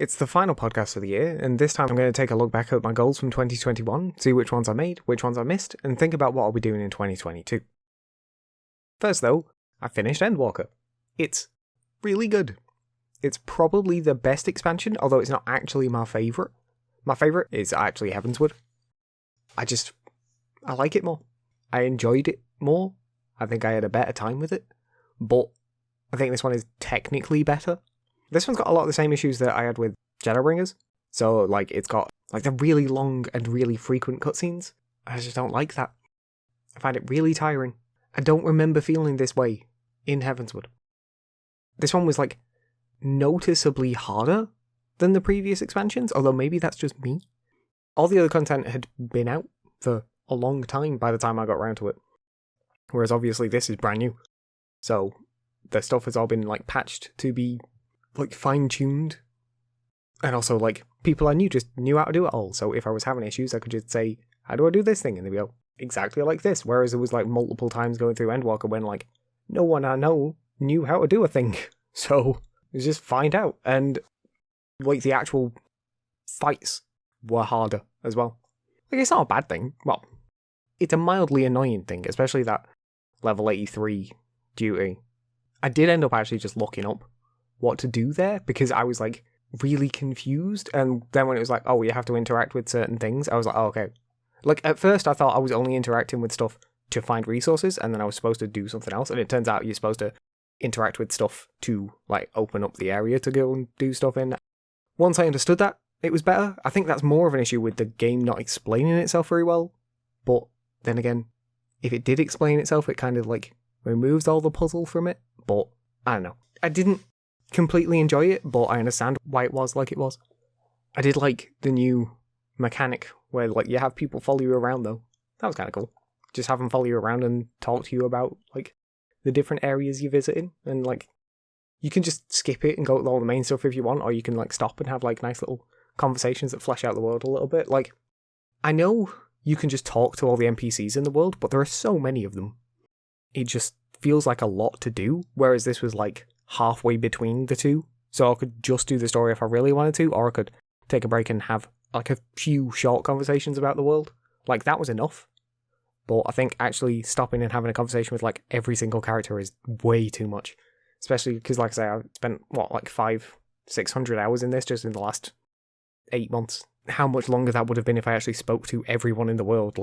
It's the final podcast of the year, and this time I'm going to take a look back at my goals from 2021, see which ones I made, which ones I missed, and think about what I'll be doing in 2022. First though, I finished Endwalker. It's really good. It's probably the best expansion, although it's not actually my favourite. My favourite is actually Heavensward. I like it more. I enjoyed it more. I think I had a better time with it, but I think this one is technically better. This one's got a lot of the same issues that I had with Shadowbringers. So, it's got, the really long and really frequent cutscenes. I just don't like that. I find it really tiring. I don't remember feeling this way in Heavensward. This one was, noticeably harder than the previous expansions, although maybe that's just me. All the other content had been out for a long time by the time I got around to it. Whereas, obviously, this is brand new. So, the stuff has all been, patched to be fine-tuned. And also, people I knew just knew how to do it all. So if I was having issues, I could just say, how do I do this thing? And they'd go, exactly like this. Whereas there was, multiple times going through Endwalker when, no one I know knew how to do a thing. So, it was just find out. And, the actual fights were harder as well. It's not a bad thing. Well, it's a mildly annoying thing, especially that level 83 duty. I did end up actually just looking up what to do there, because I was really confused, and then when it was oh, you have to interact with certain things, I was oh, okay. At first I thought I was only interacting with stuff to find resources, and then I was supposed to do something else, and it turns out you're supposed to interact with stuff to open up the area to go and do stuff in. Once I understood that, it was better. I think that's more of an issue with the game not explaining itself very well, but then again, if it did explain itself, it kind of removes all the puzzle from it. But I don't know, I didn't completely enjoy it, but I understand why it was like it was. I did like the new mechanic where you have people follow you around though. That was kind of cool. Just have them follow you around and talk to you about the different areas you're visiting, and you can just skip it and go to all the main stuff if you want, or you can stop and have nice little conversations that flesh out the world a little bit. I know you can just talk to all the NPCs in the world, but there are so many of them. It just feels like a lot to do, whereas this was halfway between the two, so I could just do the story if I really wanted to, or I could take a break and have a few short conversations about the world. That was enough. But I think actually stopping and having a conversation with every single character is way too much, especially because I say, I've spent 500-600 hours in this just in the last 8 months. How much longer that would have been if I actually spoke to everyone in the world.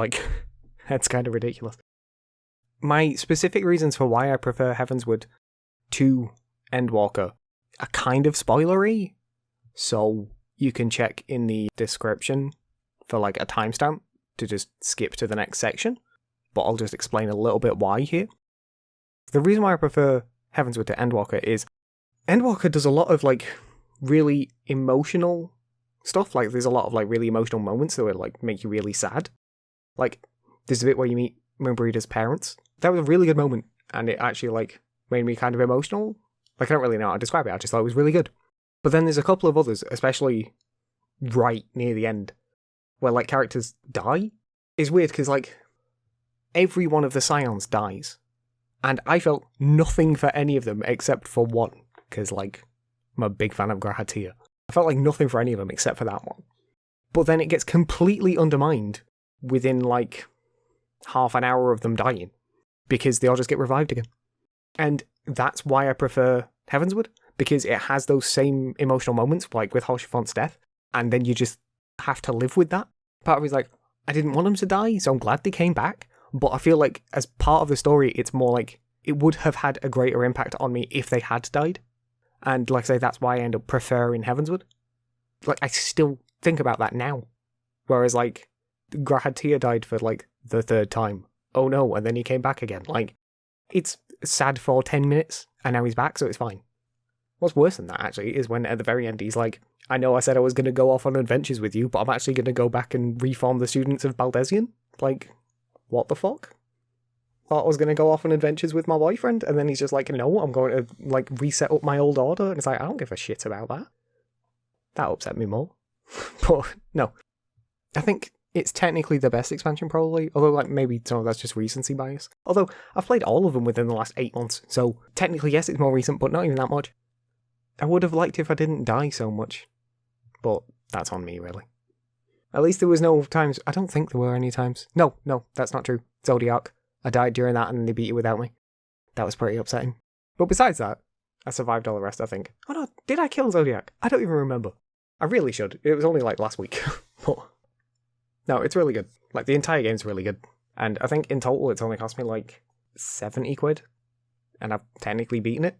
That's kind of ridiculous. My specific reasons for why I prefer Heavensward to Endwalker are kind of spoilery, so you can check in the description for a timestamp to just skip to the next section, but I'll just explain a little bit why here. The reason why I prefer Heavensward to Endwalker is Endwalker does a lot of really emotional stuff. There's a lot of really emotional moments that would make you really sad. There's a bit where you meet Moonbreeder's parents. That was a really good moment, and it actually made me kind of emotional. I don't really know how to describe it, I just thought it was really good. But then there's a couple of others, especially right near the end, where characters die. It's weird because every one of the Scions dies, and I felt nothing for any of them except for one, because I'm a big fan of Grahatia. I felt nothing for any of them except for that one. But then it gets completely undermined within half an hour of them dying, because they all just get revived again. And that's why I prefer Heavensward, because it has those same emotional moments, with Holshifont's death, and then you just have to live with that. Part of me is I didn't want them to die, so I'm glad they came back, but I feel as part of the story, it's more it would have had a greater impact on me if they had died. And I say, that's why I end up preferring Heavensward. I still think about that now. Whereas Grahatia died for the third time. Oh no, and then he came back again. It's sad for 10 minutes, and now he's back, so it's fine. What's worse than that, actually, is when at the very end he's I know I said I was going to go off on adventures with you, but I'm actually going to go back and reform the students of Baldesion? What the fuck? Thought I was going to go off on adventures with my boyfriend, and then he's just no, I'm going to reset up my old order, and it's I don't give a shit about that. That upset me more. But no, I think it's technically the best expansion, probably, although maybe some of that's just recency bias. Although I've played all of them within the last 8 months, so technically yes, it's more recent, but not even that much. I would have liked if I didn't die so much. but that's on me, really. At least there was no times... I don't think there were any times. No, that's not true. Zodiac. I died during that and they beat it without me. That was pretty upsetting. But besides that, I survived all the rest, I think. Oh no, did I kill Zodiac? I don't even remember. I really should. It was only like last week. But no, it's really good. Like, the entire game's really good. And I think in total it's only cost me like 70 quid. And I've technically beaten it.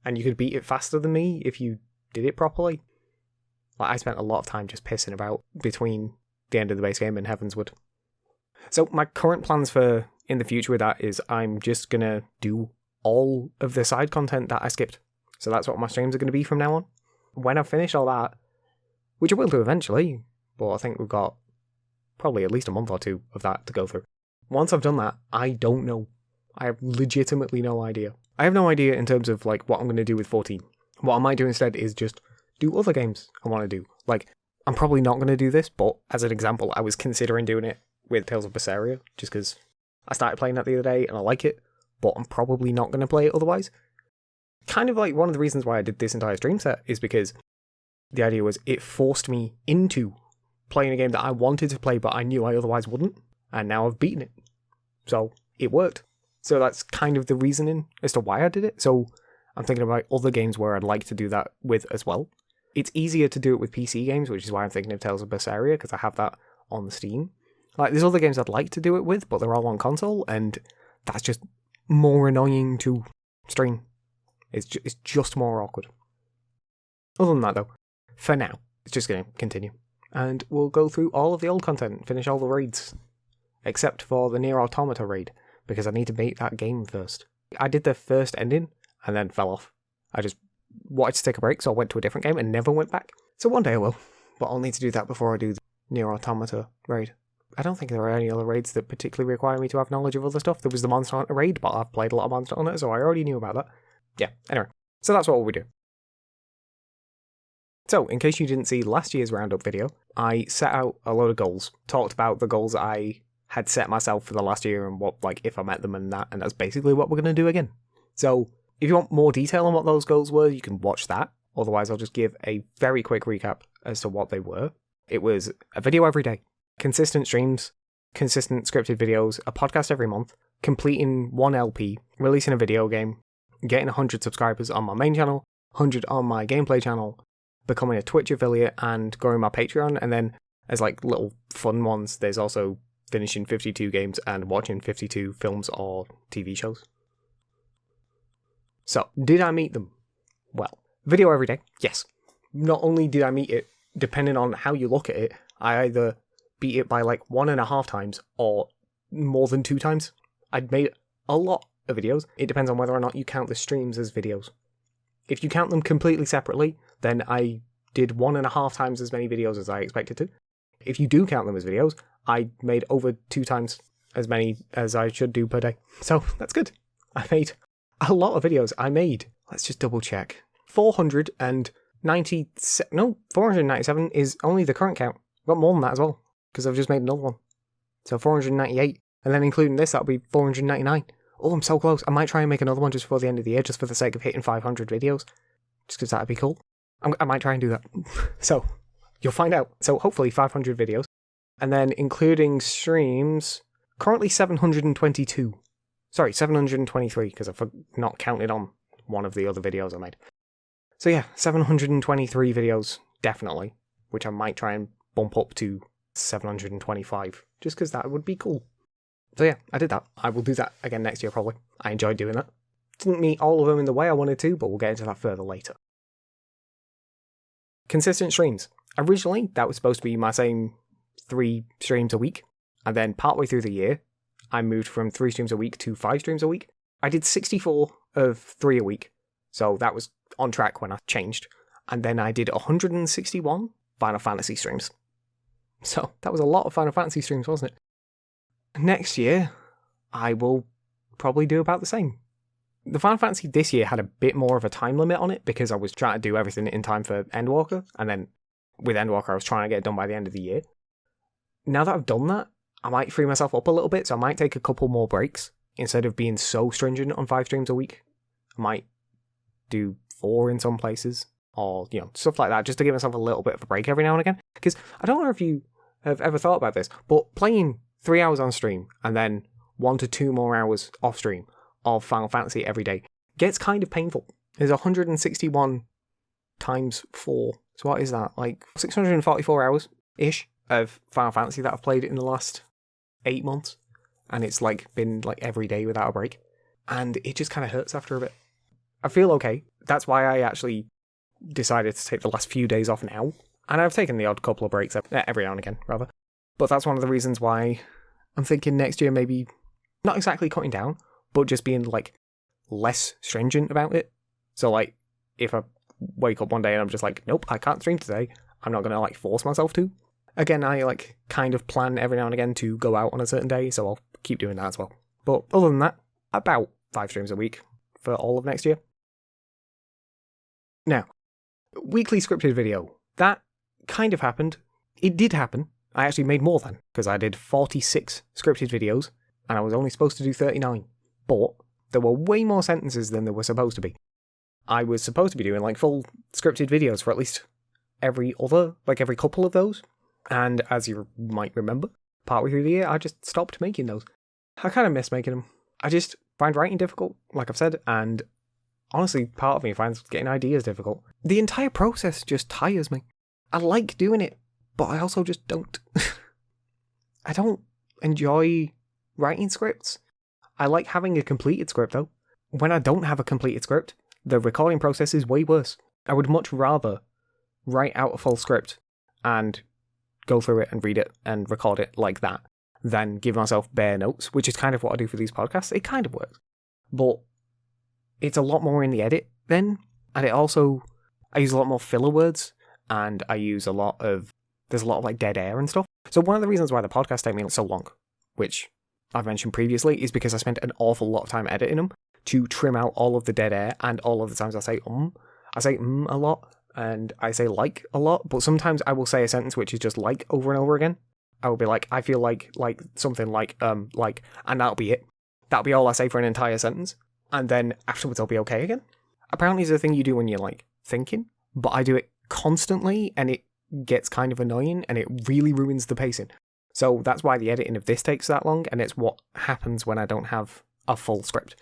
And you could beat it faster than me if you did it properly. Like, I spent a lot of time just pissing about between the end of the base game and Heavensward. So my current plans for in the future with that is I'm just going to do all of the side content that I skipped. So that's what my streams are going to be from now on. When I've finished all that, which I will do eventually, but I think we've got probably at least a month or two of that to go through. Once I've done that, I don't know. I have legitimately no idea. I have no idea in terms of like what I'm going to do with 14. What I might do instead is just do other games I want to do. Like, I'm probably not going to do this, but as an example, I was considering doing it with Tales of Berseria, just because I started playing that the other day and I like it, but I'm probably not going to play it otherwise. Kind of like one of the reasons why I did this entire stream set is because the idea was it forced me into playing a game that I wanted to play, but I knew I otherwise wouldn't, and now I've beaten it. So it worked. So that's kind of the reasoning as to why I did it. So I'm thinking about other games where I'd like to do that with as well. It's easier to do it with PC games, which is why I'm thinking of Tales of Berseria, because I have that on Steam. Like, there's other games I'd like to do it with, but they're all on console, and that's just more annoying to stream. It's just more awkward. Other than that, though, for now, it's just going to continue. And we'll go through all of the old content, finish all the raids, except for the Nier Automata raid, because I need to beat that game first. I did the first ending, and then fell off. I just wanted to take a break, so I went to a different game and never went back. So one day I will, but I'll need to do that before I do the Nier Automata raid. I don't think there are any other raids that particularly require me to have knowledge of other stuff. There was the Monster Hunter raid, but I've played a lot of Monster Hunter, so I already knew about that. Yeah, anyway. So that's what we do. So, in case you didn't see last year's roundup video, I set out a load of goals, talked about the goals I had set myself for the last year and what, like, if I met them and that's basically what we're going to do again. So, if you want more detail on what those goals were, you can watch that. Otherwise, I'll just give a very quick recap as to what they were. It was a video every day, consistent streams, consistent scripted videos, a podcast every month, completing one LP, releasing a video game, getting 100 subscribers on my main channel, 100 on my gameplay channel, becoming a Twitch affiliate, and growing my Patreon. And then, as like little fun ones, there's also finishing 52 games and watching 52 films or TV shows. So, did I meet them? Well, video every day, yes. Not only did I meet it, depending on how you look at it, I either beat it by like 1.5 times or more than 2 times. I'd made a lot of videos. It depends on whether or not you count the streams as videos. If you count them completely separately, then I did 1.5 times as many videos as I expected to. If you do count them as videos, I made over 2 times as many as I should do per day. So that's good. I made a lot of videos. Let's just double check. 497 is only the current count. I've got more than that as well, because I've just made another one. So 498. And then including this, that'll be 499. Oh, I'm so close. I might try and make another one just before the end of the year, just for the sake of hitting 500 videos. Just because that'd be cool. I might try and do that. So, you'll find out. So, hopefully 500 videos. And then including streams, currently 722. Sorry, 723, because I've not counted on one of the other videos I made. So yeah, 723 videos, definitely. Which I might try and bump up to 725, just because that would be cool. So yeah, I did that. I will do that again next year, probably. I enjoyed doing that. Didn't meet all of them in the way I wanted to, but we'll get into that further later. Consistent streams. Originally, that was supposed to be my same 3 streams a week, and then partway through the year, I moved from 3 streams a week to 5 streams a week. I did 64 of 3 a week, so that was on track when I changed. And then I did 161 Final Fantasy streams. So that was a lot of Final Fantasy streams, wasn't it? Next year, I will probably do about the same. The Final Fantasy this year had a bit more of a time limit on it because I was trying to do everything in time for Endwalker, and then with Endwalker I was trying to get it done by the end of the year. Now that I've done that, I might free myself up a little bit, so I might take a couple more breaks. Instead of being so stringent on 5 streams a week, I might do 4 in some places, or, stuff like that, just to give myself a little bit of a break every now and again. Because I don't know if you have ever thought about this, but playing 3 hours on stream and then 1 to 2 more hours off stream of Final Fantasy every day gets kind of painful. There's 161 times 4. So what is that? Like 644 hours-ish of Final Fantasy that I've played in the last 8 months. And it's been every day without a break. And it just kind of hurts after a bit. I feel okay. That's why I actually decided to take the last few days off now. And I've taken the odd couple of breaks every now and again, rather. But that's one of the reasons why I'm thinking next year maybe not exactly cutting down, but just being less stringent about it. So if I wake up one day and I'm just nope, I can't stream today, I'm not going to force myself to. Again, I kind of plan every now and again to go out on a certain day, so I'll keep doing that as well. But other than that, about 5 streams a week for all of next year. Now, weekly scripted video. That kind of happened. It did happen. I actually made more than, because I did 46 scripted videos, and I was only supposed to do 39. But there were way more sentences than there were supposed to be. I was supposed to be doing full scripted videos for at least every couple of those. And as you might remember, partway through the year, I just stopped making those. I kind of miss making them. I just find writing difficult, like I've said, and honestly, part of me finds getting ideas difficult. The entire process just tires me. I like doing it, but I also just don't. I don't enjoy writing scripts. I like having a completed script, though. When I don't have a completed script, the recording process is way worse. I would much rather write out a full script and go through it and read it and record it like that than give myself bare notes, which is kind of what I do for these podcasts. It kind of works. But it's a lot more in the edit then, and I use a lot more filler words, and there's a lot of dead air and stuff. So one of the reasons why the podcast take me so long, which I've mentioned previously, is because I spent an awful lot of time editing them to trim out all of the dead air and all of the times I say a lot, and I say a lot, but sometimes I will say a sentence which is just over and over again. I will be I feel like something and that'll be it. That'll be all I say for an entire sentence, and then afterwards I'll be okay again. Apparently it's a thing you do when you're thinking, but I do it constantly, and it gets kind of annoying, and it really ruins the pacing. So that's why the editing of this takes that long, and it's what happens when I don't have a full script.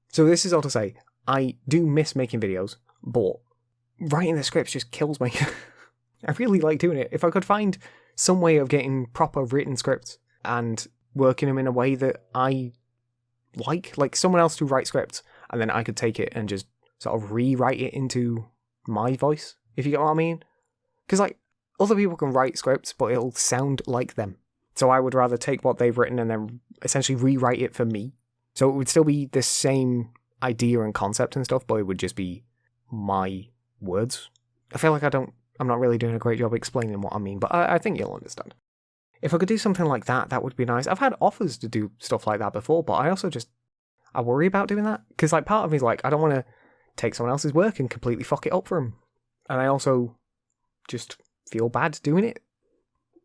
So this is all to say, I do miss making videos, but writing the scripts just kills me. I really like doing it. If I could find some way of getting proper written scripts and working them in a way that I like someone else to write scripts, and then I could take it and just sort of rewrite it into my voice, if you get what I mean. Because other people can write scripts, but it'll sound like them. So I would rather take what they've written and then essentially rewrite it for me. So it would still be the same idea and concept and stuff, but it would just be my words. I feel like I'm not really doing a great job explaining what I mean, but I think you'll understand. If I could do something like that, that would be nice. I've had offers to do stuff like that before, but I worry about doing that. Because part of me is I don't want to take someone else's work and completely fuck it up for them. And I also just feel bad doing it.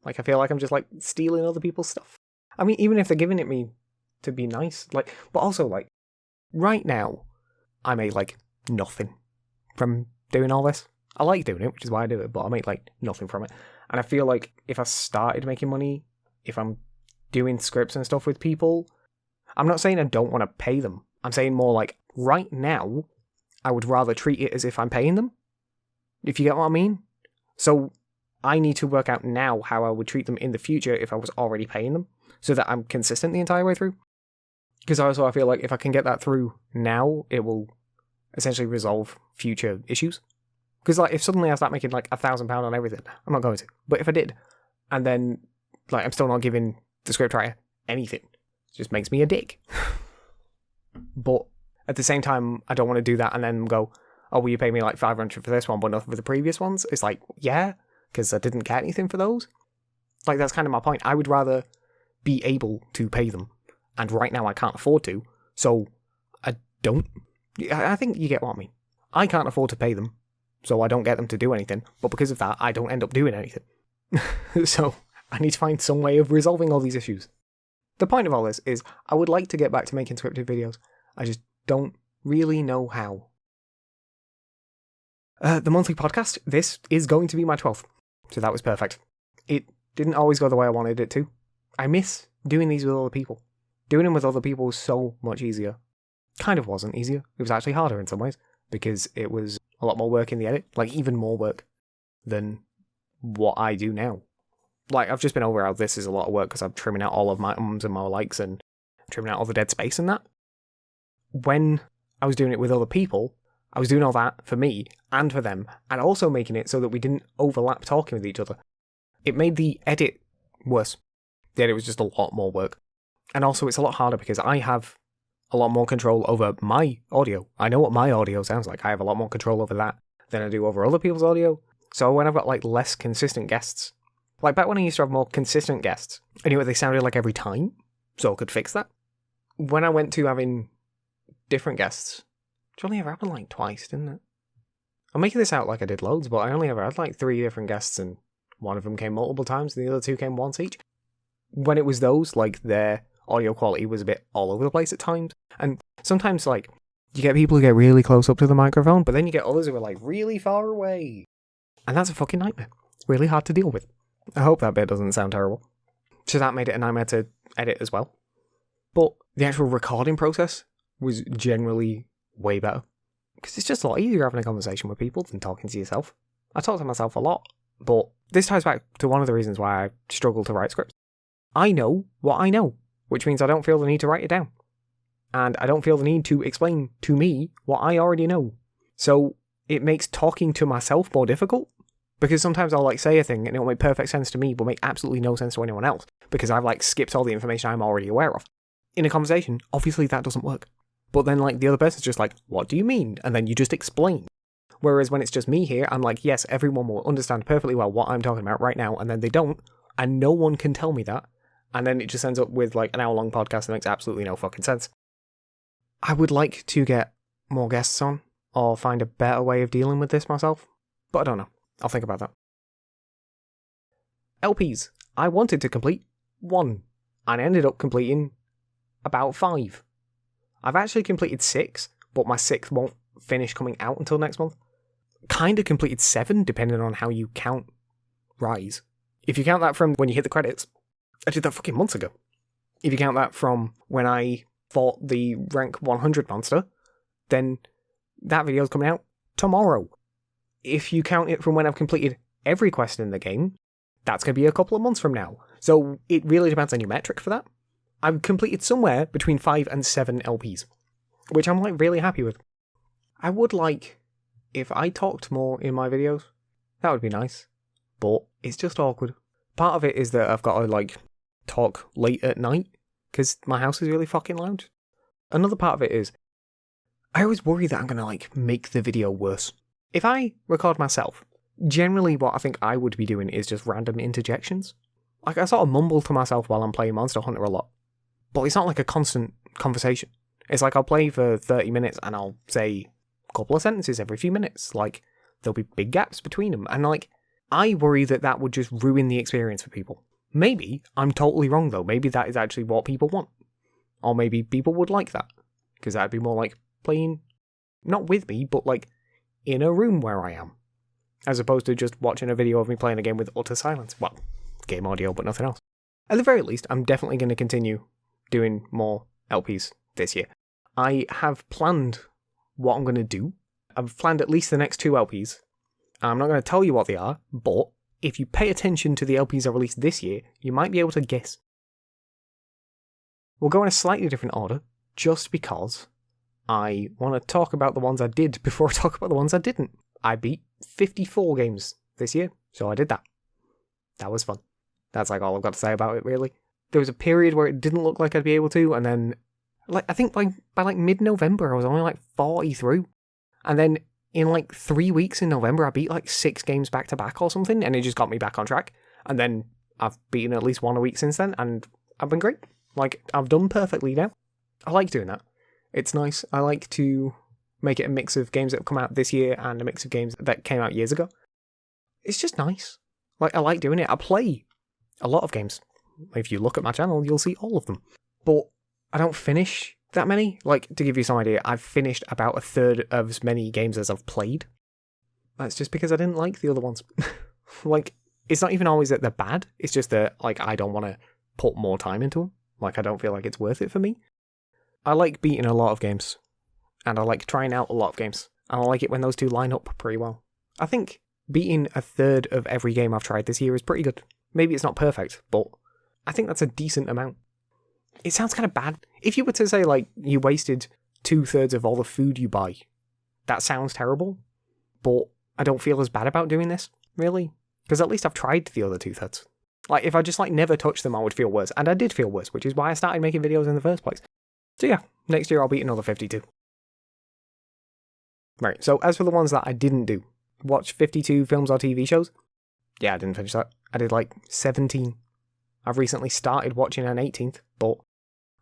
I feel like I'm just stealing other people's stuff. I mean, even if they're giving it me to be nice, but also right now, I make nothing from doing all this. I like doing it, which is why I do it, but I make nothing from it. And I feel if I started making money, if I'm doing scripts and stuff with people, I'm not saying I don't want to pay them. I'm saying more right now, I would rather treat it as if I'm paying them. If you get what I mean? So I need to work out now how I would treat them in the future if I was already paying them, so that I'm consistent the entire way through. Because also I feel if I can get that through now, it will essentially resolve future issues. Because if suddenly I start making £1,000 on everything, I'm not going to. But if I did, and then I'm still not giving the scriptwriter anything, it just makes me a dick. But at the same time, I don't want to do that and then go, oh, will you pay me $500 for this one, but nothing for the previous ones? It's yeah, because I didn't get anything for those. That's kind of my point. I would rather be able to pay them, and right now I can't afford to, so I don't. I think you get what I mean. I can't afford to pay them, so I don't get them to do anything, but because of that, I don't end up doing anything. So I need to find some way of resolving all these issues. The point of all this is I would like to get back to making scripted videos. I just don't really know how. The monthly podcast, this is going to be my 12th. So that was perfect. It didn't always go the way I wanted it to. I miss doing these with other people. Doing them with other people was so much easier. Kind of wasn't easier. It was actually harder in some ways, because it was a lot more work in the edit. Like, even more work than what I do now. Like, I've just been over how this is a lot of work because I'm trimming out all of my ums and my likes and trimming out all the dead space and that. When I was doing it with other people, I was doing all that for me and for them, and also making it so that we didn't overlap talking with each other. It made the edit worse. The edit was just a lot more work. And also it's a lot harder because I have a lot more control over my audio. I know what my audio sounds like. I have a lot more control over that than I do over other people's audio. So when I've got like less consistent guests, like back when I used to have more consistent guests, I knew what they sounded like every time, so I could fix that. When I went to having different guests, which only ever happened like twice, didn't it? I'm making this out like I did loads, but I only ever had like 3 different guests, and one of them came multiple times, and the other 2 came once each. When it was those, like, their audio quality was a bit all over the place at times, and sometimes, like, you get people who get really close up to the microphone, but then you get others who are, like, really far away. And that's a fucking nightmare. It's really hard to deal with. I hope that bit doesn't sound terrible. So that made it a nightmare to edit as well. But the actual recording process was generally way better. Because it's just a lot easier having a conversation with people than talking to yourself. I talk to myself a lot, but this ties back to one of the reasons why I struggle to write scripts. I know what I know, which means I don't feel the need to write it down. And I don't feel the need to explain to me what I already know. So it makes talking to myself more difficult, because sometimes I'll like say a thing and it'll make perfect sense to me but make absolutely no sense to anyone else, because I've like skipped all the information I'm already aware of. In a conversation, obviously that doesn't work. But then like the other person's just like, what do you mean? And then you just explain. Whereas when it's just me here, I'm like, yes, everyone will understand perfectly well what I'm talking about right now, and then they don't, and no one can tell me that. And then it just ends up with like an hour-long podcast that makes absolutely no fucking sense. I would like to get more guests on, or find a better way of dealing with this myself, but I don't know. I'll think about that. LPs. I wanted to complete 1, and I ended up completing about 5. I've actually completed 6, but my 6th won't finish coming out until next month. Kinda completed 7, depending on how you count Rise. If you count that from when you hit the credits, I did that fucking months ago. If you count that from when I fought the rank 100 monster, then that video's coming out tomorrow. If you count it from when I've completed every quest in the game, that's going to be a couple of months from now. So it really depends on your metric for that. I've completed somewhere between 5 and 7 LPs, which I'm like really happy with. I would like if I talked more in my videos. That would be nice, but it's just awkward. Part of it is that I've got to like talk late at night because my house is really fucking loud. Another part of it is I always worry that I'm going to like make the video worse. If I record myself, generally what I think I would be doing is just random interjections. Like I sort of mumble to myself while I'm playing Monster Hunter a lot. But it's not like a constant conversation. It's like I'll play for 30 minutes and I'll say a couple of sentences every few minutes. Like, there'll be big gaps between them. And like, I worry that that would just ruin the experience for people. Maybe I'm totally wrong though. Maybe that is actually what people want. Or maybe people would like that. Because that'd be more like playing, not with me, but like in a room where I am. As opposed to just watching a video of me playing a game with utter silence. Well, game audio, but nothing else. At the very least, I'm definitely going to continue doing more LPs this year. I have planned what I'm going to do. I've planned at least the next 2 LPs. I'm not going to tell you what they are, but if you pay attention to the LPs I released this year, you might be able to guess. We'll go in a slightly different order, just because I want to talk about the ones I did before I talk about the ones I didn't. I beat 54 games this year, so I did that. That was fun. That's like all I've got to say about it, really. There was a period where it didn't look like I'd be able to, and then, like, I think by like mid-November, I was only like 40 through. And then in like 3 weeks in November, I beat like 6 games back to back or something, and it just got me back on track. And then I've beaten at least 1 a week since then, and I've been great. Like, I've done perfectly now. I like doing that. It's nice. I like to make it a mix of games that have come out this year and a mix of games that came out years ago. It's just nice. Like, I like doing it. I play a lot of games. If you look at my channel, you'll see all of them. But I don't finish that many. Like, to give you some idea, I've finished about a third of as many games as I've played. That's just because I didn't like the other ones. Like, it's not even always that they're bad. It's just that, like, I don't want to put more time into them. Like, I don't feel like it's worth it for me. I like beating a lot of games. And I like trying out a lot of games. And I like it when those two line up pretty well. I think beating a third of every game I've tried this year is pretty good. Maybe it's not perfect, but I think that's a decent amount. It sounds kind of bad. If you were to say, like, you wasted 2/3 of all the food you buy, that sounds terrible. But I don't feel as bad about doing this, really. Because at least I've tried the other 2/3. Like, if I just, like, never touched them, I would feel worse. And I did feel worse, which is why I started making videos in the first place. So yeah, next year I'll beat another 52. Right, so as for the ones that I didn't do, watch 52 films or TV shows. Yeah, I didn't finish that. I did, like, 17. I've recently started watching an 18th, but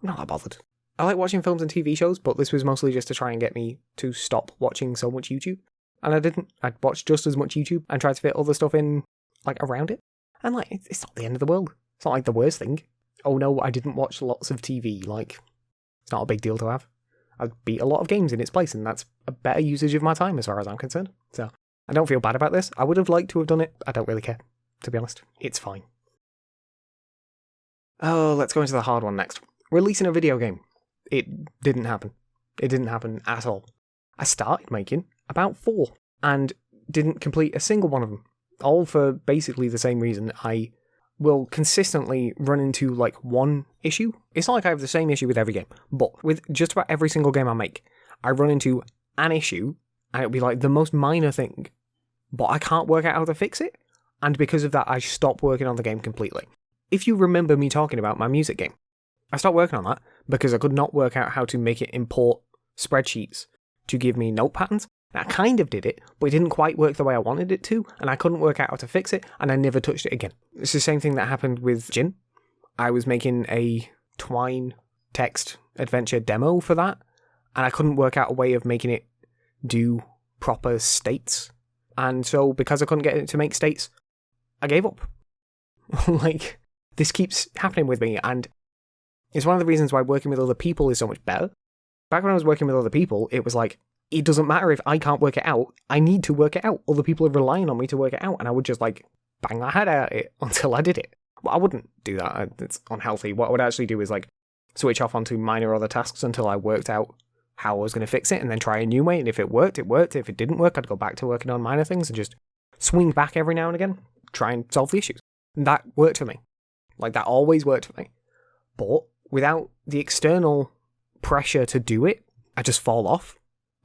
I'm not that bothered. I like watching films and TV shows, but this was mostly just to try and get me to stop watching so much YouTube. And I didn't. I'd watched just as much YouTube and tried to fit other stuff in, like, around it. And, like, it's not the end of the world. It's not, like, the worst thing. Oh no, I didn't watch lots of TV. Like, it's not a big deal to have. I beat a lot of games in its place, and that's a better usage of my time as far as I'm concerned. So, I don't feel bad about this. I would have liked to have done it. I don't really care, to be honest. It's fine. Oh, let's go into the hard one next. Releasing a video game. It didn't happen. It didn't happen at all. I started making about 4 and didn't complete a single one of them. All for basically the same reason. I will consistently run into, like, one issue. It's not like I have the same issue with every game, but with just about every single game I make, I run into an issue, and it'll be, like, the most minor thing, but I can't work out how to fix it, and because of that, I stop working on the game completely. If you remember me talking about my music game, I stopped working on that because I could not work out how to make it import spreadsheets to give me note patterns. I kind of did it, but it didn't quite work the way I wanted it to, and I couldn't work out how to fix it, and I never touched it again. It's the same thing that happened with Jin. I was making a Twine text adventure demo for that, and I couldn't work out a way of making it do proper states. And so, because I couldn't get it to make states, I gave up. Like, this keeps happening with me, and it's one of the reasons why working with other people is so much better. Back when I was working with other people, it was like, it doesn't matter if I can't work it out, I need to work it out. Other people are relying on me to work it out, and I would just, like, bang my head at it until I did it. Well, I wouldn't do that, it's unhealthy. What I would actually do is, like, switch off onto minor other tasks until I worked out how I was going to fix it, and then try a new way, and if it worked, it worked. If it didn't work, I'd go back to working on minor things and just swing back every now and again, try and solve the issues. And that worked for me. Like, that always worked for me. But without the external pressure to do it, I just fall off.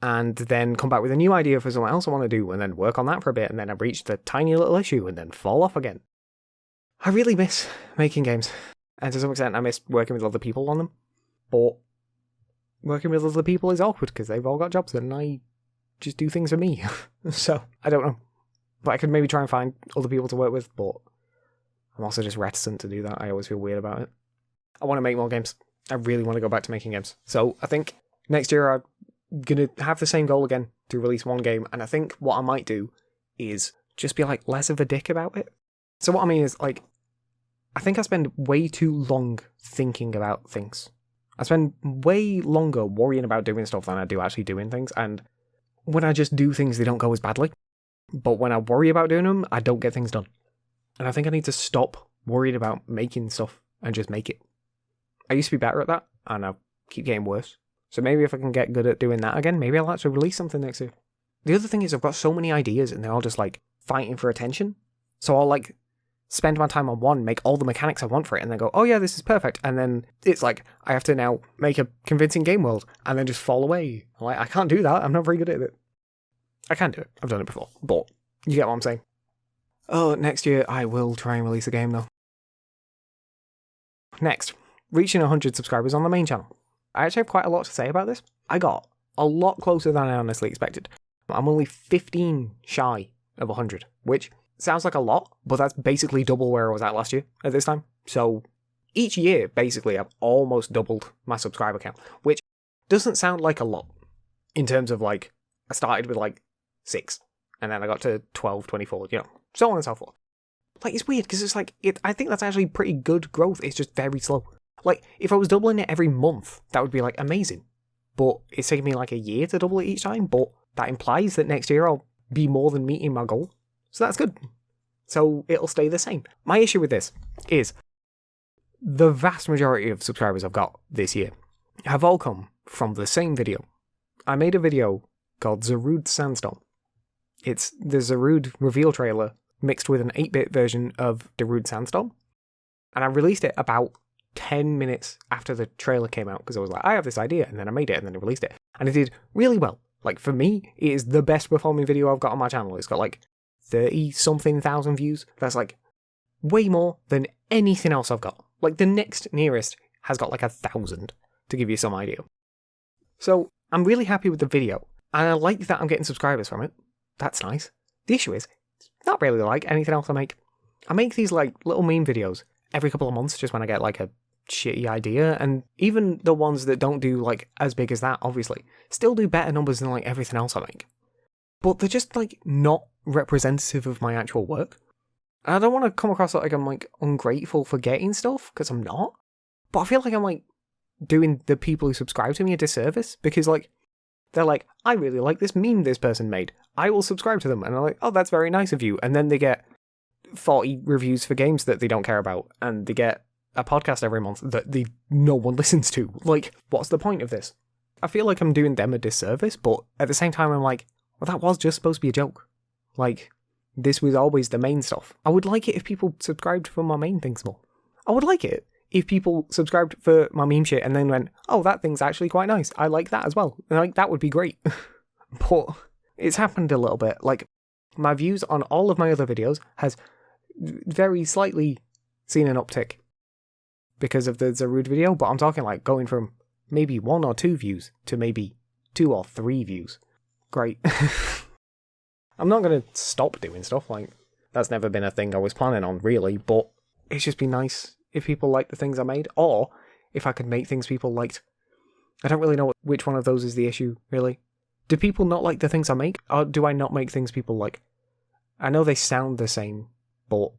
And then come back with a new idea for something else I want to do, and then work on that for a bit, and then I reach the tiny little issue, and then fall off again. I really miss making games, and to some extent I miss working with other people on them, but working with other people is awkward, because they've all got jobs, and I just do things for me, so, I don't know. But I could maybe try and find other people to work with, but I'm also just reticent to do that. I always feel weird about it. I want to make more games. I really want to go back to making games. So, I think next year I'm going to have the same goal again, to release one game, and I think what I might do is just be, like, less of a dick about it. So what I mean is, like, I think I spend way too long thinking about things. I spend way longer worrying about doing stuff than I do actually doing things, and when I just do things, they don't go as badly. But when I worry about doing them, I don't get things done. And I think I need to stop worrying about making stuff and just make it. I used to be better at that, and I keep getting worse. So maybe if I can get good at doing that again, maybe I'll actually release something next year. The other thing is I've got so many ideas and they're all just, like, fighting for attention. So I'll, like, spend my time on one, make all the mechanics I want for it, and then go, oh yeah, this is perfect. And then it's like, I have to now make a convincing game world, and then just fall away. Like, I can't do that. I'm not very good at it. I can do it. I've done it before. But you get what I'm saying. Oh, next year I will try and release a game, though. Next, reaching 100 subscribers on the main channel. I actually have quite a lot to say about this. I got a lot closer than I honestly expected. I'm only 15 shy of 100, which sounds like a lot, but that's basically double where I was at last year at this time. So each year, basically, I've almost doubled my subscriber count, which doesn't sound like a lot in terms of, like, I started with, like, 6, and then I got to 12, 24, you know, so on and so forth. Like, it's weird, because it's like, I think that's actually pretty good growth. It's just very slow. Like, if I was doubling it every month, that would be, like, amazing. But it's taking me, like, a year to double it each time, but that implies that next year I'll be more than meeting my goal. So that's good. So it'll stay the same. My issue with this is the vast majority of subscribers I've got this year have all come from the same video. I made a video called Zarude Sandstorm. It's the Zarude reveal trailer mixed with an 8-bit version of Darude Sandstorm. And I released it about 10 minutes after the trailer came out because I was like, I have this idea, and then I made it and then I released it. And it did really well. Like, for me, it is the best performing video I've got on my channel. It's got like 30-something thousand views. That's like way more than anything else I've got. Like, the next nearest has got like 1,000, to give you some idea. So, I'm really happy with the video, and I like that I'm getting subscribers from it. That's nice. The issue is, it's not really like anything else I make. I make these like little meme videos every couple of months just when I get like a shitty idea, and even the ones that don't do like as big as that, obviously, still do better numbers than like everything else I make. But they're just like not representative of my actual work. And I don't want to come across like I'm like ungrateful for getting stuff, because I'm not. But I feel like I'm like doing the people who subscribe to me a disservice, because like they're like, I really like this meme this person made, I will subscribe to them. And I'm like, oh, that's very nice of you. And then they get 40 reviews for games that they don't care about, and they get a podcast every month that no one listens to. Like, what's the point of this? I feel like I'm doing them a disservice, but at the same time I'm like, well, that was just supposed to be a joke. Like, this was always the main stuff. I would like it if people subscribed for my main things more. I would like it if people subscribed for my meme shit and then went, oh, that thing's actually quite nice, I like that as well. And like, that would be great. But it's happened a little bit. Like, my views on all of my other videos has very slightly seen an uptick because of the Zarude video, but I'm talking like going from maybe 1 or 2 views to maybe 2 or 3 views. Great. I'm not going to stop doing stuff, like, that's never been a thing I was planning on, really, but it's just been nice if people like the things I made, or if I could make things people liked. I don't really know which one of those is the issue, really. Do people not like the things I make, or do I not make things people like? I know they sound the same, but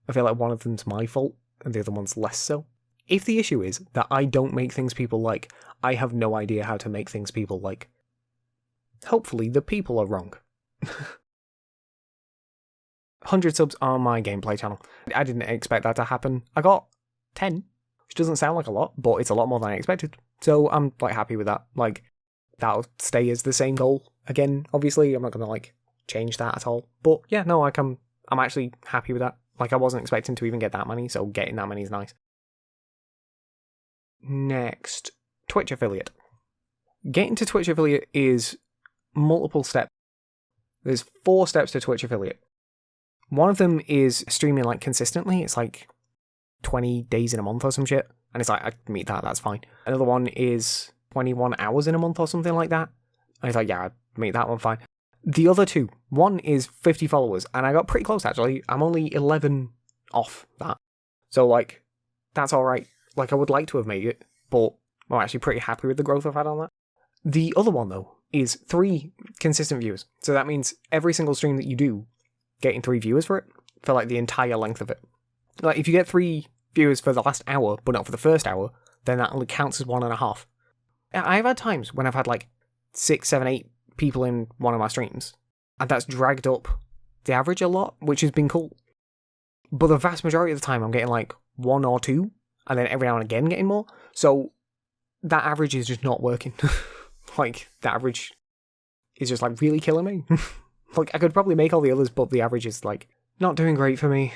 I feel like one of them's my fault, and the other one's less so. If the issue is that I don't make things people like, I have no idea how to make things people like. Hopefully the people are wrong. 100 subs on my gameplay channel. I didn't expect that to happen. I got 10, which doesn't sound like a lot, but it's a lot more than I expected. So I'm like happy with that. Like, that'll stay as the same goal. Again, obviously, I'm not gonna like change that at all. But yeah, no, like I'm actually happy with that. Like, I wasn't expecting to even get that many, so getting that many is nice. Next, Twitch affiliate. Getting to Twitch affiliate is multiple steps. There's 4 steps to Twitch affiliate. One of them is streaming like consistently. It's like 20 days in a month or some shit. And it's like, I can meet that, that's fine. Another one is 21 hours in a month or something like that. And it's like, yeah, I meet that one fine. The other 2, one is 50 followers. And I got pretty close, actually. I'm only 11 off that. So like, that's alright. Like, I would like to have made it, but I'm actually pretty happy with the growth I've had on that. The other one, though, is 3 consistent viewers. So that means every single stream that you do, getting 3 viewers for it, for like the entire length of it. Like, if you get 3 viewers for the last hour, but not for the first hour, then that only counts as 1.5. I've had times when I've had like 6, 7, 8 people in one of my streams, and that's dragged up the average a lot, which has been cool. But the vast majority of the time, I'm getting like 1 or 2, and then every now and again getting more. So that average is just not working. Like, the average is just like really killing me. Like, I could probably make all the others, but the average is like not doing great for me.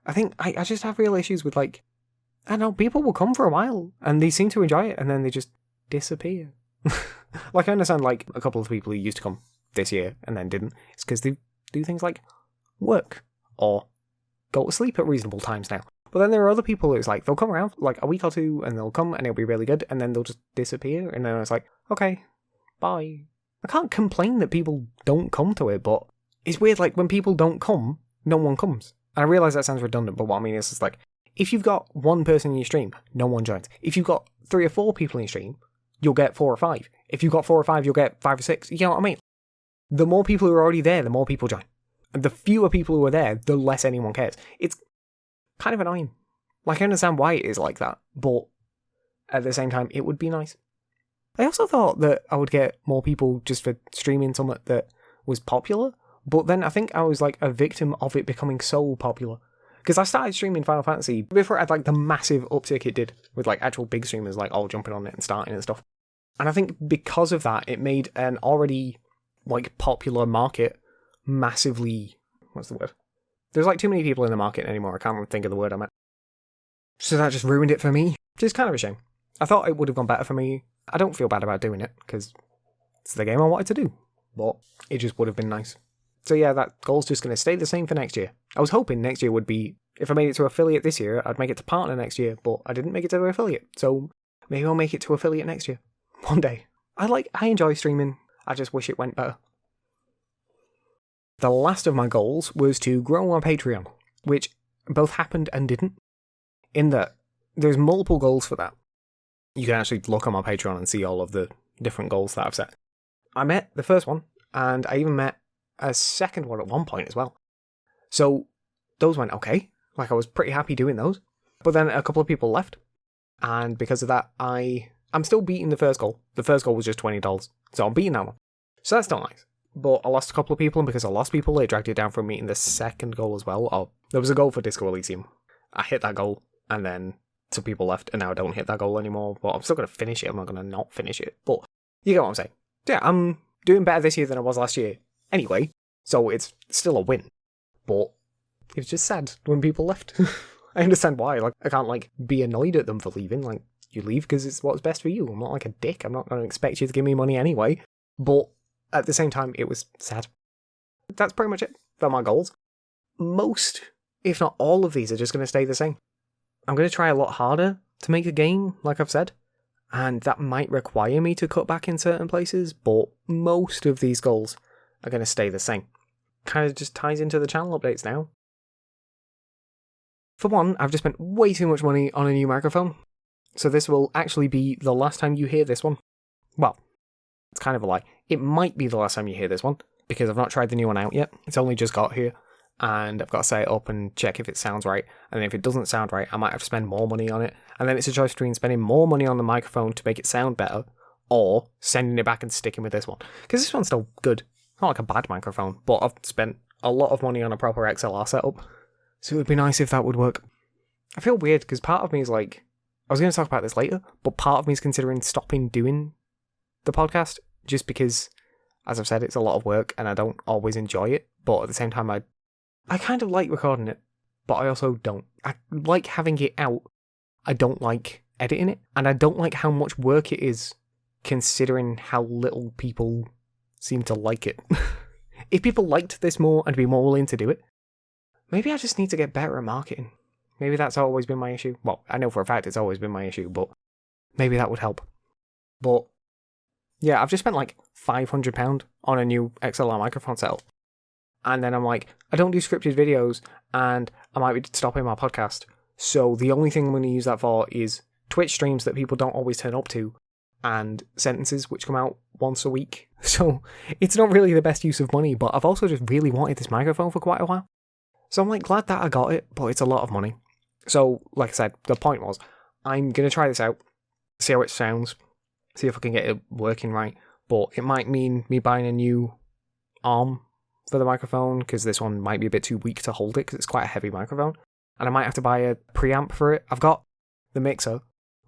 I think I just have real issues with like, I don't know, people will come for a while and they seem to enjoy it and then they just disappear. Like, I understand like a couple of people who used to come this year and then didn't. It's because they do things like work or go to sleep at reasonable times now. But then there are other people who's like, they'll come around for like a week or 2 and they'll come and it'll be really good and then they'll just disappear and then it's like, okay, bye. I can't complain that people don't come to it, but it's weird, like, when people don't come, no one comes. And I realise that sounds redundant, but what I mean is, it's like, if you've got 1 person in your stream, no one joins. If you've got 3 or 4 people in your stream, you'll get 4 or 5. If you've got 4 or 5, you'll get 5 or 6. You know what I mean? The more people who are already there, the more people join. And the fewer people who are there, the less anyone cares. It's kind of annoying. Like, I understand why it is like that, but at the same time, it would be nice. I also thought that I would get more people just for streaming something that was popular, But then I think I was like a victim of it becoming so popular. Because I started streaming Final Fantasy before it had like the massive uptick it did, with like actual big streamers like all jumping on it and starting and stuff. And I think because of that, it made an already like popular market massively, what's the word? There's like too many people in the market anymore, I can't even think of the word I meant. So that just ruined it for me, which is kind of a shame. I thought it would have gone better for me. I don't feel bad about doing it, because it's the game I wanted to do, but it just would have been nice. So yeah, that goal's just going to stay the same for next year. I was hoping next year would be, if I made it to affiliate this year, I'd make it to partner next year, but I didn't make it to affiliate, so maybe I'll make it to affiliate next year. One day. I enjoy streaming, I just wish it went better. The last of my goals was to grow my Patreon, which both happened and didn't. In that, there's multiple goals for that. You can actually look on my Patreon and see all of the different goals that I've set. I met the first one, and I even met a second one at one point as well. So, those went okay. Like, I was pretty happy doing those. But then a couple of people left, and because of that, I'm still beating the first goal. The first goal was just $20, so I'm beating that one. So that's still nice. But I lost a couple of people, and because I lost people, it dragged it down from meeting the second goal as well. Oh, there was a goal for Disco Elysium. I hit that goal, and then some people left, and now I don't hit that goal anymore. But I'm still going to finish it. I'm not going to not finish it. But you get what I'm saying. Yeah, I'm doing better this year than I was last year. Anyway, so it's still a win. But it was just sad when people left. I understand why. Like, I can't, like, be annoyed at them for leaving. Like, you leave because it's what's best for you. I'm not like a dick. I'm not going to expect you to give me money anyway. But at the same time, it was sad. That's pretty much it for my goals. Most, if not all of these, are just going to stay the same. I'm going to try a lot harder to make a game, like I've said. And that might require me to cut back in certain places, but most of these goals are going to stay the same. Kind of just ties into the channel updates now. For one, I've just spent way too much money on a new microphone. So this will actually be the last time you hear this one. Well, it's kind of a lie. It might be the last time you hear this one, because I've not tried the new one out yet. It's only just got here, and I've got to set it up and check if it sounds right. And if it doesn't sound right, I might have to spend more money on it. And then it's a choice between spending more money on the microphone to make it sound better, or sending it back and sticking with this one. Because this one's still good. It's not like a bad microphone, but I've spent a lot of money on a proper XLR setup. So it would be nice if that would work. I feel weird, because part of me is like, I was going to talk about this later, but part of me is considering stopping doing the podcast, just because, as I've said, it's a lot of work and I don't always enjoy it, but at the same time, I kind of like recording it, but I also don't. I like having it out. I don't like editing it, and I don't like how much work it is, considering how little people seem to like it. If people liked this more, I'd be more willing to do it. Maybe I just need to get better at marketing. Maybe that's always been my issue. Well, I know for a fact it's always been my issue, but maybe that would help. But yeah, I've just spent like £500 on a new XLR microphone setup. And then I'm like, I don't do scripted videos, and I might be stopping my podcast. So the only thing I'm going to use that for is Twitch streams that people don't always turn up to, and sentences which come out once a week. So it's not really the best use of money, but I've also just really wanted this microphone for quite a while. So I'm like glad that I got it, but it's a lot of money. So, like I said, the point was, I'm going to try this out, see how it sounds, see if I can get it working right, but it might mean me buying a new arm for the microphone, because this one might be a bit too weak to hold it, because it's quite a heavy microphone, and I might have to buy a preamp for it. I've got the mixer,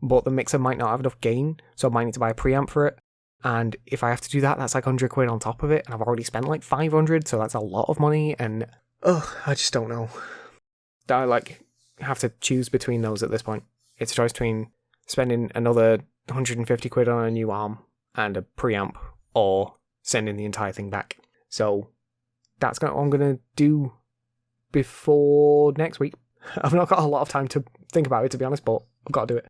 but the mixer might not have enough gain, so I might need to buy a preamp for it, and if I have to do that, that's like £100 on top of it, and I've already spent like 500, so that's a lot of money, and I just don't know. I like have to choose between those at this point. It's a choice between spending another £150 on a new arm and a preamp, or sending the entire thing back. So that's what I'm going to do before next week. I've not got a lot of time to think about it, to be honest, but I've got to do it.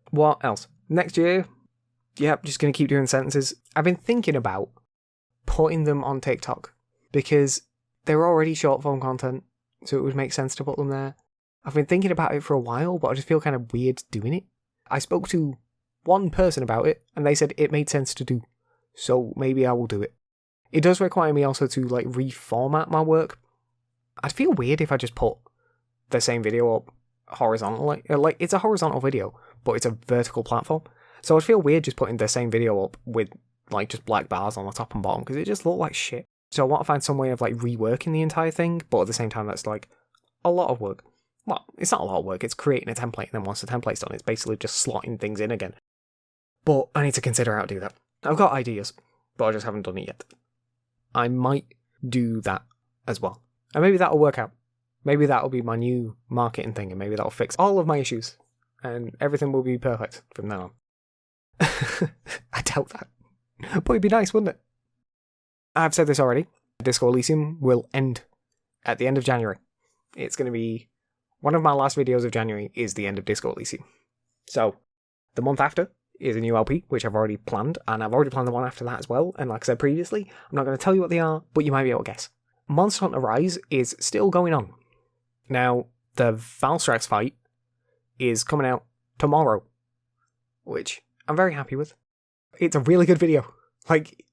What else? Next year, just going to keep doing sentences. I've been thinking about putting them on TikTok, because they're already short form content, so it would make sense to put them there. I've been thinking about it for a while, but I just feel kind of weird doing it. I spoke to one person about it, and they said it made sense to do, so maybe I will do it. It does require me also to like reformat my work. I'd feel weird if I just put the same video up horizontally. Like, it's a horizontal video, but it's a vertical platform. So I'd feel weird just putting the same video up with like just black bars on the top and bottom, because it just looked like shit. So I want to find some way of like reworking the entire thing, but at the same time, that's like a lot of work. Well, it's not a lot of work, it's creating a template, and then once the template's done, it's basically just slotting things in again. But I need to consider how to do that. I've got ideas, but I just haven't done it yet. I might do that as well. And maybe that'll work out. Maybe that'll be my new marketing thing, and maybe that'll fix all of my issues, and everything will be perfect from now on. I doubt that. But it'd be nice, wouldn't it? I've said this already. Disco Elysium will end at the end of January. It's going to be one of my last videos of January is the end of Disco Elysium. So, the month after is a new LP, which I've already planned, and I've already planned the one after that as well, and like I said previously, I'm not going to tell you what they are, but you might be able to guess. Monster Hunter Rise is still going on. Now, the Valstrax fight is coming out tomorrow, which I'm very happy with. It's a really good video. Like,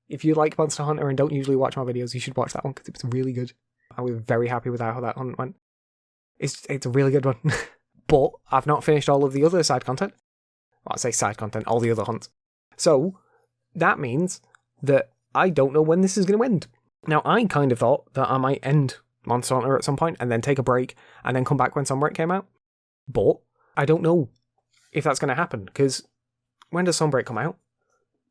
if you like Monster Hunter and don't usually watch my videos, you should watch that one, because it's really good. I was very happy with how that hunt went. It's a really good one. But I've not finished all of the other side content. Well, I say side content, all the other hunts. So, that means that I don't know when this is going to end. Now, I kind of thought that I might end Monster Hunter at some point, and then take a break, and then come back when Sunbreak came out. But I don't know if that's going to happen, because when does Sunbreak come out?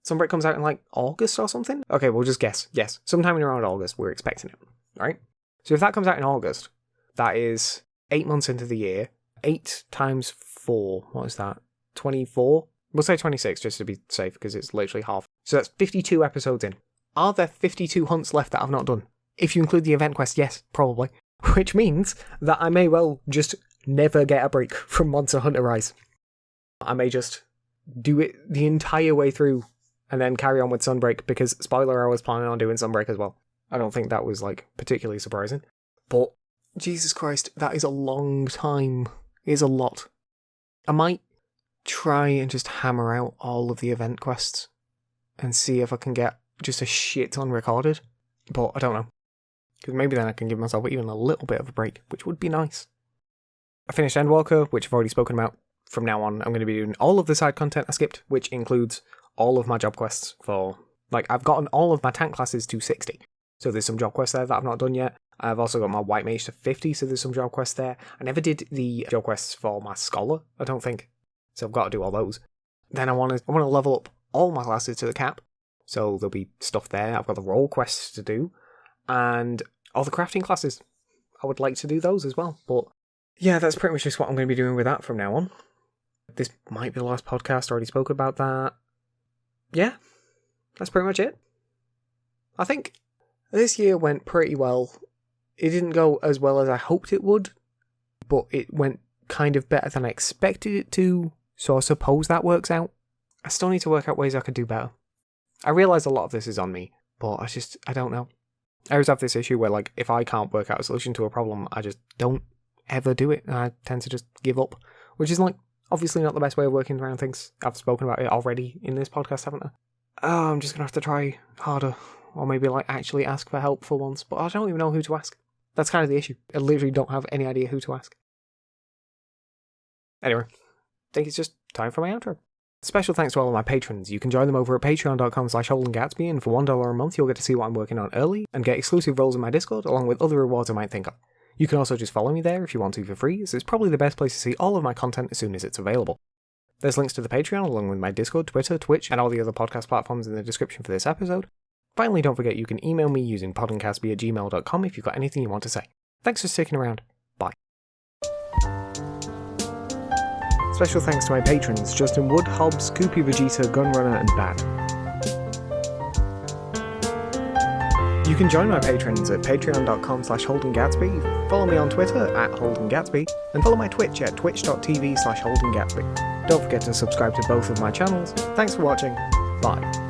Sunbreak comes out in like August or something? Okay, we'll just guess. Yes, sometime in around August, we're expecting it, right? So if that comes out in August, that is 8 months into the year. 8 times 4, what is that? 24? We'll say 26 just to be safe, because it's literally half. So that's 52 episodes in. Are there 52 hunts left that I've not done? If you include the event quest, yes, probably. Which means that I may well just never get a break from Monster Hunter Rise. I may just do it the entire way through and then carry on with Sunbreak, because, spoiler, I was planning on doing Sunbreak as well. I don't think that was, like, particularly surprising. But, Jesus Christ, that is a long time. It is a lot. I might try and just hammer out all of the event quests and see if I can get just a shit ton recorded. But I don't know. Because maybe then I can give myself even a little bit of a break, which would be nice. I finished Endwalker, which I've already spoken about. From now on, I'm going to be doing all of the side content I skipped, which includes all of my job quests for... Like, I've gotten all of my tank classes to 60. So there's some job quests there that I've not done yet. I've also got my White Mage to 50, so there's some job quests there. I never did the job quests for my Scholar, I don't think. So I've got to do all those. Then I want to level up all my classes to the cap. So there'll be stuff there. I've got the role quests to do. And all the crafting classes. I would like to do those as well. But yeah, that's pretty much just what I'm going to be doing with that from now on. This might be the last podcast. I already spoke about that. Yeah, that's pretty much it. I think this year went pretty well. It didn't go as well as I hoped it would, but it went kind of better than I expected it to, so I suppose that works out. I still need to work out ways I could do better. I realise a lot of this is on me, but I don't know. I always have this issue where, like, if I can't work out a solution to a problem, I just don't ever do it, and I tend to just give up, which is, like, obviously not the best way of working around things. I've spoken about it already in this podcast, haven't I? Oh, I'm just going to have to try harder, or maybe, like, actually ask for help for once, but I don't even know who to ask. That's kind of the issue. I literally don't have any idea who to ask. Anyway, I think it's just time for my outro. Special thanks to all of my patrons. You can join them over at patreon.com/Holden Gatsby, and for $1 a month you'll get to see what I'm working on early, and get exclusive roles in my Discord, along with other rewards I might think of. You can also just follow me there if you want to for free, as it's probably the best place to see all of my content as soon as it's available. There's links to the Patreon, along with my Discord, Twitter, Twitch, and all the other podcast platforms in the description for this episode. Finally, don't forget you can email me using podencastby@gmail.com if you've got anything you want to say. Thanks for sticking around. Bye. Special thanks to my patrons, Justin Wood, Hobbs, Koopy Vegeta, Gunrunner, and Bad. You can join my patrons at patreon.com/Holden Gatsby, follow me on Twitter at Holden Gatsby, and follow my Twitch at twitch.tv/Holden Gatsby. Don't forget to subscribe to both of my channels. Thanks for watching. Bye.